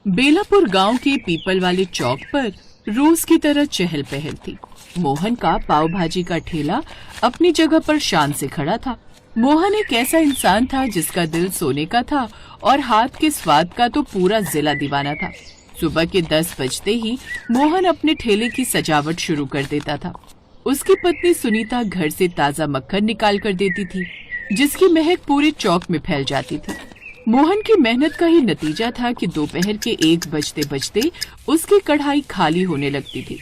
बेलापुर गांव के पीपल वाले चौक पर रोज की तरह चहल पहल थी। मोहन का पाव भाजी का ठेला अपनी जगह पर शान से खड़ा था। मोहन एक ऐसा इंसान था जिसका दिल सोने का था और हाथ के स्वाद का तो पूरा जिला दीवाना था। सुबह के 10 बजते ही मोहन अपने ठेले की सजावट शुरू कर देता था। उसकी पत्नी सुनीता घर से ताजा मक्खन निकाल कर देती थी, जिसकी महक पूरे चौक में फैल जाती थी। मोहन की मेहनत का ही नतीजा था कि दोपहर के 1 बजते बजते उसकी कढ़ाई खाली होने लगती थी।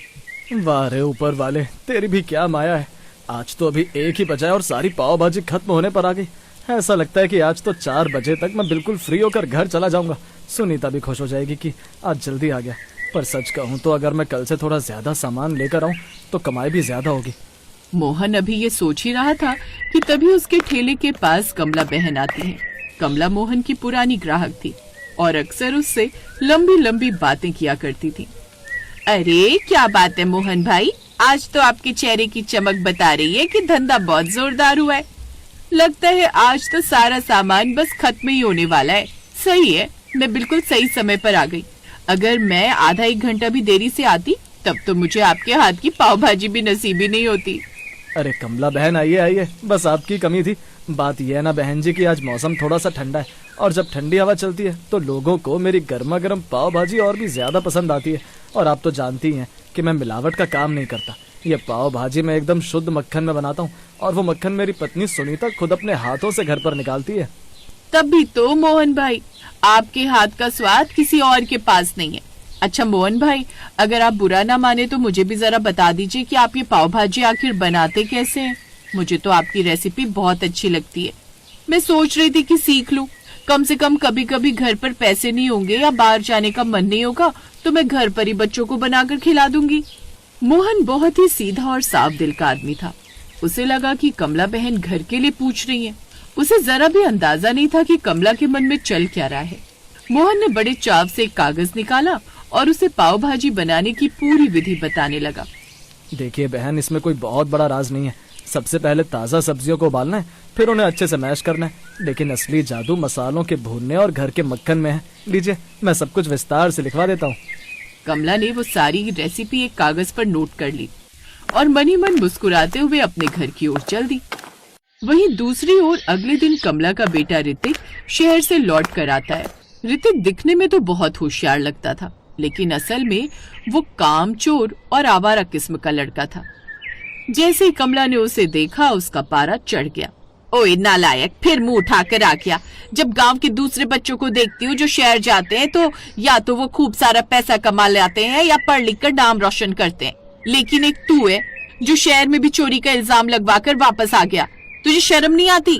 वाह रे ऊपर वाले, तेरी भी क्या माया है। आज तो अभी 1 ही बजा है और सारी पाव भाजी खत्म होने पर आ गई। ऐसा लगता है कि आज तो 4 बजे तक मैं बिल्कुल फ्री होकर घर चला जाऊंगा। सुनीता भी खुश हो जाएगी कि आज जल्दी आ गया। पर सच कहूँ तो अगर मैं कल से थोड़ा ज्यादा सामान लेकर आऊँ तो कमाई भी ज्यादा होगी। मोहन अभी ये सोच ही रहा था कि तभी उसके ठेले के पास कमला बहन आती है। कमला मोहन की पुरानी ग्राहक थी और अक्सर उससे लंबी लंबी बातें किया करती थी। अरे क्या बात है मोहन भाई, आज तो आपके चेहरे की चमक बता रही है कि धंधा बहुत जोरदार हुआ है। लगता है आज तो सारा सामान बस खत्म ही होने वाला है। सही है, मैं बिल्कुल सही समय पर आ गई। अगर मैं आधा 1 घंटा भी देरी से आती तब तो मुझे आपके हाथ की पाव भाजी भी नसीब ही नहीं होती। अरे कमला बहन, आइए आइए, बस आपकी कमी थी। बात यह है ना बहन जी कि आज मौसम थोड़ा सा ठंडा है और जब ठंडी हवा चलती है तो लोगों को मेरी गर्मा गर्म पाव भाजी और भी ज्यादा पसंद आती है। और आप तो जानती हैं कि मैं मिलावट का काम नहीं करता। ये पाव भाजी मैं एकदम शुद्ध मक्खन में बनाता हूँ और वो मक्खन मेरी पत्नी सुनीता खुद अपने हाथों से घर पर निकालती है। तभी तो मोहन भाई, आपके हाथ का स्वाद किसी और के पास नहीं है। अच्छा मोहन भाई, अगर आप बुरा ना माने तो मुझे भी जरा बता दीजिए कि आप ये पाव भाजी आखिर बनाते कैसे हैं। मुझे तो आपकी रेसिपी बहुत अच्छी लगती है। मैं सोच रही थी कि सीख लूं। कम से कम कभी कभी घर पर पैसे नहीं होंगे या बाहर जाने का मन नहीं होगा तो मैं घर पर ही बच्चों को बनाकर खिला दूंगी। मोहन बहुत ही सीधा और साफ दिल का आदमी था। उसे लगा कि कमला बहन घर के लिए पूछ रही है। उसे जरा भी अंदाजा नहीं था कि कमला के मन में चल क्या रहा है। मोहन ने बड़े चाव से एक कागज निकाला और उसे पाव भाजी बनाने की पूरी विधि बताने लगा। देखिए बहन, इसमें कोई बहुत बड़ा राज नहीं है। सबसे पहले ताज़ा सब्जियों को उबालना है, फिर उन्हें अच्छे से मैश करना है। लेकिन असली जादू मसालों के भूनने और घर के मक्खन में है। लीजिए, मैं सब कुछ विस्तार से लिखवा देता हूँ। कमला ने वो सारी रेसिपी एक कागज पर नोट कर ली और मनी मन मुस्कुराते हुए अपने घर की ओर चल दी। वहीं दूसरी ओर अगले दिन कमला का बेटा ऋतिक शहर से लौट कर आता है। ऋतिक दिखने में तो बहुत होशियार लगता था, लेकिन असल में वो कामचोर और आवारा किस्म का लड़का था। जैसे ही कमला ने उसे देखा उसका पारा चढ़ गया। ओए नालायक, फिर मुंह उठाकर आ गया। जब गांव के दूसरे बच्चों को देखती हूँ जो शहर जाते हैं तो या तो वो खूब सारा पैसा कमा लाते हैं या पढ़ लिख कर नाम रोशन करते हैं, लेकिन एक तू है जो शहर में भी चोरी का इल्जाम लगवाकर वापस आ गया। तुझे शर्म नहीं आती?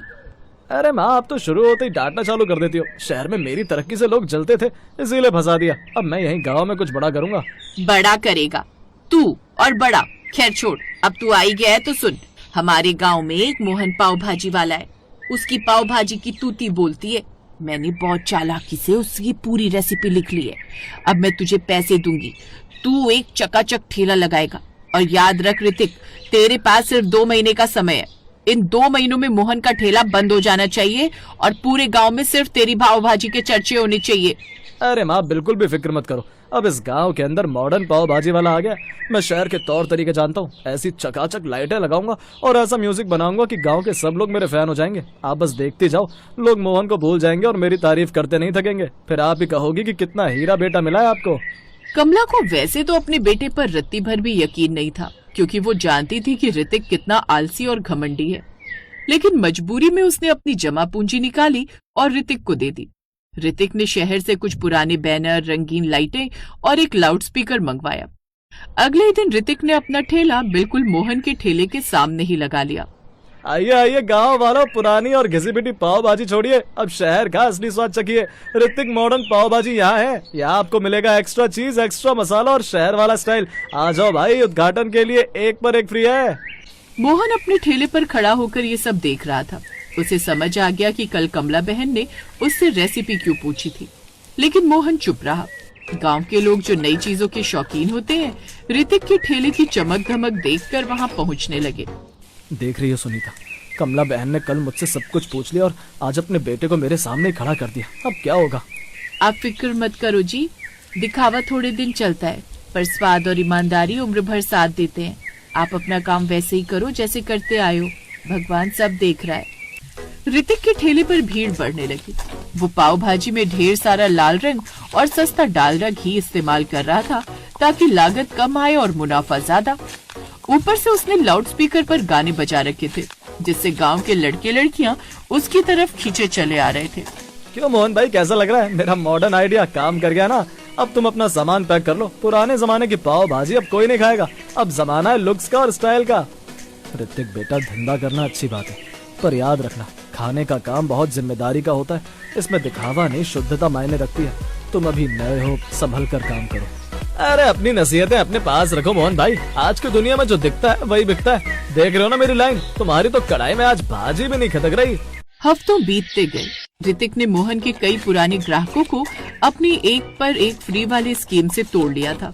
अरे माँ, आप तो शुरू होते ही डांटना चालू कर देती हो। शहर में मेरी तरक्की से लोग जलते थे, इसीलिए फंसा दिया। अब मैं यहीं गाँव में कुछ बड़ा करूंगा। बड़ा करेगा तू और बड़ा? खैर छोड़, अब तू आई गया है तो सुन। हमारे गांव में एक मोहन पाव भाजी वाला है। उसकी पाव भाजी की तूती बोलती है। मैंने बहुत चालाकी से उसकी पूरी रेसिपी लिख ली है। अब मैं तुझे पैसे दूंगी, तू एक चकाचक ठेला लगाएगा। और याद रख ऋतिक, तेरे पास सिर्फ 2 महीने का समय है। इन 2 महीनों में मोहन का ठेला बंद हो जाना चाहिए और पूरे गांव में सिर्फ तेरी पाव भाजी के चर्चे होने चाहिए। अरे माँ, बिल्कुल भी फिक्र मत करो। अब इस गांव के अंदर मॉडर्न पाव भाजी वाला आ गया। मैं शहर के तौर तरीके जानता हूँ। ऐसी चकाचक लाइटें लगाऊंगा और ऐसा म्यूजिक बनाऊंगा कि गांव के सब लोग मेरे फैन हो जाएंगे। आप बस देखते जाओ, लोग मोहन को भूल जाएंगे और मेरी तारीफ करते नहीं थकेंगे। फिर आप ही कहोगी कि कितना हीरा बेटा मिला है आपको। कमला को वैसे तो अपने बेटे पर रत्ती भर भी यकीन नहीं था, क्योंकि वो जानती थी कि ऋतिक कितना आलसी और घमंडी है। लेकिन मजबूरी में उसने अपनी जमा पूंजी निकाली और ऋतिक को दे दी। ऋतिक ने शहर से कुछ पुराने बैनर, रंगीन लाइटें और एक लाउडस्पीकर मंगवाया। अगले ही दिन ऋतिक ने अपना ठेला बिल्कुल मोहन के ठेले के सामने ही लगा लिया। आइए आइए गांव वालों, पुरानी और घिसी पिटी पाव भाजी छोड़िए, अब शहर का असली स्वाद चखिए। ऋतिक मॉडर्न पाव भाजी यहाँ है। यहाँ आपको मिलेगा एक्स्ट्रा चीज, एक्स्ट्रा मसाला और शहर वाला स्टाइल। आ जाओ भाई, उद्घाटन के लिए 1 पर 1 फ्री है। मोहन अपने ठेले पर खड़ा होकर ये सब देख रहा था। उसे समझ आ गया कि कल कमला बहन ने उससे रेसिपी क्यों पूछी थी, लेकिन मोहन चुप रहा। गांव के लोग जो नई चीजों के शौकीन होते हैं, ऋतिक के ठेले की चमक धमक देखकर वहां पहुंचने लगे। देख रही हो सुनीता, कमला बहन ने कल मुझसे सब कुछ पूछ लिया और आज अपने बेटे को मेरे सामने खड़ा कर दिया। अब क्या होगा? आप फिक्र मत करो जी, दिखावा थोड़े दिन चलता है, पर स्वाद और ईमानदारी उम्र भर साथ देते हैं। आप अपना काम वैसे ही करो जैसे करते आए हो, भगवान सब देख रहा है। ऋतिक के ठेले पर भीड़ बढ़ने लगी। वो पाव भाजी में ढेर सारा लाल रंग और सस्ता डालडा घी इस्तेमाल कर रहा था ताकि लागत कम आए और मुनाफा ज्यादा। ऊपर से उसने लाउडस्पीकर पर गाने बजा रखे थे, जिससे गांव के लड़के लड़कियां उसकी तरफ खींचे चले आ रहे थे। क्यों मोहन भाई, कैसा लग रहा है? मेरा मॉडर्न आइडिया काम कर गया ना? अब तुम अपना सामान पैक कर लो। पुराने जमाने की पाव भाजी अब कोई नहीं खाएगा, अब जमाना है लुक्स का और स्टाइल का। ऋतिक बेटा, धंधा करना अच्छी बात है, पर याद रखना खाने का काम बहुत जिम्मेदारी का होता है। इसमें दिखावा नहीं, शुद्धता मायने रखती है। तुम अभी नए हो, संभल कर काम करो। अरे अपनी नसीहतें अपने पास रखो मोहन भाई, आज की दुनिया में जो दिखता है वही बिकता है। देख रहे हो ना मेरी लाइन, तुम्हारी तो कढ़ाई में आज भाजी भी नहीं खदक रही। हफ्तों बीतते गए। ऋतिक ने मोहन के कई पुराने ग्राहकों को अपनी एक पर एक फ्री वाली स्कीम से तोड़ लिया था।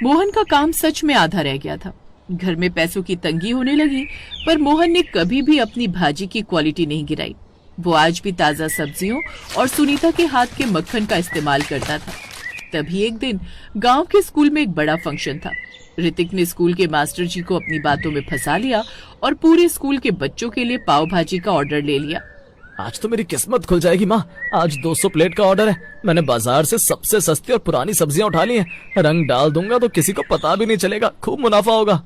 मोहन का काम सच में आधा रह गया था। घर में पैसों की तंगी होने लगी, पर मोहन ने कभी भी अपनी भाजी की क्वालिटी नहीं गिराई। वो आज भी ताजा सब्जियों और सुनीता के हाथ के मक्खन का इस्तेमाल करता था। तभी एक दिन गांव के स्कूल में एक बड़ा फंक्शन था। ऋतिक ने स्कूल के मास्टर जी को अपनी बातों में फंसा लिया और पूरे स्कूल के बच्चों के लिए पाव भाजी का ऑर्डर ले लिया। आज तो मेरी किस्मत खुल जाएगी माँ। आज 200 प्लेट का ऑर्डर है। मैंने बाजार से सबसे सस्ती और पुरानी सब्जियां उठा ली हैं। रंग डाल दूंगा तो किसी को पता भी नहीं चलेगा, खूब मुनाफा होगा।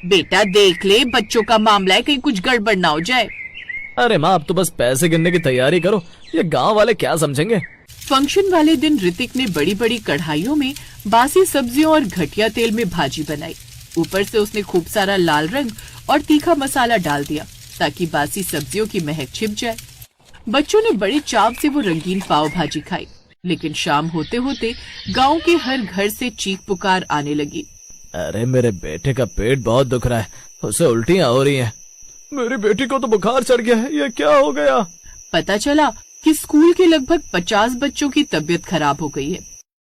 बेटा देख ले, बच्चों का मामला है, कहीं कुछ गड़बड़ ना हो जाए। अरे माँ, अब तो बस पैसे गिनने की तैयारी करो, ये गांव वाले क्या समझेंगे। फंक्शन वाले दिन ऋतिक ने बड़ी बड़ी कढ़ाइयों में बासी सब्जियों और घटिया तेल में भाजी बनाई। ऊपर से उसने खूब सारा लाल रंग और तीखा मसाला डाल दिया ताकि बासी सब्जियों की महक छिप जाए। बच्चों ने बड़े चाव से वो रंगीन पाव भाजी खाई, लेकिन शाम होते होते गांव के हर घर से चीख पुकार आने लगी। अरे मेरे बेटे का पेट बहुत दुख रहा है, उसे उल्टियां हो रही हैं। मेरी बेटी को तो बुखार चढ़ गया है, ये क्या हो गया? पता चला कि स्कूल के लगभग 50 बच्चों की तबीयत खराब हो गई है।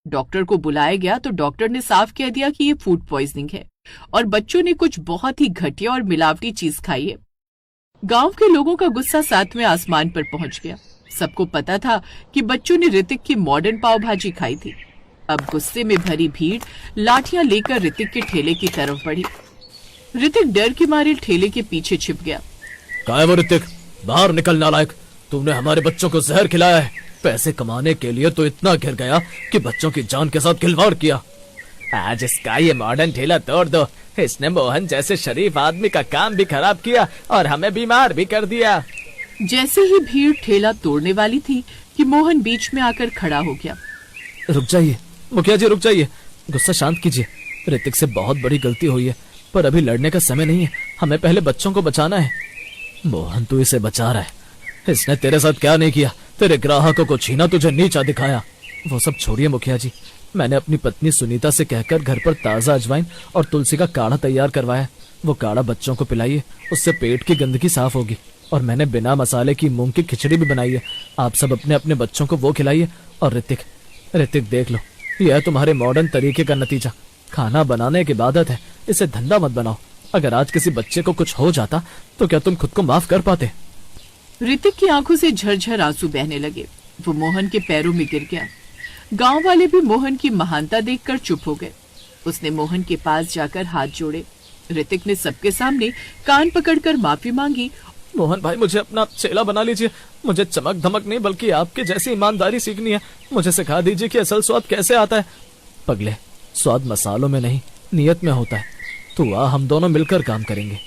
डॉक्टर को बुलाया गया तो डॉक्टर ने साफ कह दिया कि ये फूड पॉइजनिंग है और बच्चों ने कुछ बहुत ही घटिया और मिलावटी चीज खाई है। गांव के लोगों का गुस्सा 7वें आसमान पर पहुंच गया। सबको पता था कि बच्चों ने ऋतिक की मॉडर्न पाव भाजी खाई थी। अब गुस्से में भरी भीड़ लाठियां लेकर ऋतिक के ठेले की तरफ बढ़ी। ऋतिक डर के मारे ठेले के पीछे छिप गया। कहाँ है वो ऋतिक? बाहर निकल नालायक, तुमने हमारे बच्चों को जहर खिलाया है। पैसे कमाने के लिए तो इतना गिर गया कि बच्चों की जान के साथ खिलवाड़ किया। आज इसका ये मॉडर्न ठेला तोड़ दो। इसने मोहन जैसे शरीफ आदमी का काम भी खराब किया और हमें बीमार भी कर दिया। जैसे ही भीड़ ठेला तोड़ने वाली थी कि मोहन बीच में आकर खड़ा हो गया। रुक जाइए मुखिया जी, रुक जाइए, गुस्सा शांत कीजिए। ऋतिक से बहुत बड़ी गलती हुई है, पर अभी लड़ने का समय नहीं है। हमें पहले बच्चों को बचाना है। मोहन तू इसे बचा रहा है, इसने तेरे साथ क्या नहीं किया? तेरे ग्राहकों को छीना, तुझे नीचा दिखाया। वो सब छोड़िए मुखिया जी, मैंने अपनी पत्नी सुनीता से कहकर घर पर ताजा अजवाइन और तुलसी का काढ़ा तैयार करवाया। वो काढ़ा बच्चों को पिलाइए, उससे पेट की गंदगी साफ होगी। और मैंने बिना मसाले की मूंग की खिचड़ी भी बनाई है। आप सब अपने अपने बच्चों को वो खिलाइए। और ऋतिक देख लो, यह है तुम्हारे मॉडर्न तरीके का नतीजा। खाना बनाने की आदत है, इसे धंधा मत बनाओ। अगर आज किसी बच्चे को कुछ हो जाता तो क्या तुम खुद को माफ कर पाते? ऋतिक की आंखों से झरझर आंसू बहने लगे। वो मोहन के पैरों में गिर गया। गांव वाले भी मोहन की महानता देखकर चुप हो गए। उसने मोहन के पास जाकर हाथ जोड़े। ऋतिक ने सबके सामने कान पकड़कर माफी मांगी। मोहन भाई, मुझे अपना चेला बना लीजिए। मुझे चमक धमक नहीं बल्कि आपके जैसी ईमानदारी सीखनी है। मुझे सिखा दीजिए कि असल स्वाद कैसे आता है। पगले, स्वाद मसालों में नहीं नियत में होता है। तो आ हम दोनों मिलकर काम करेंगे।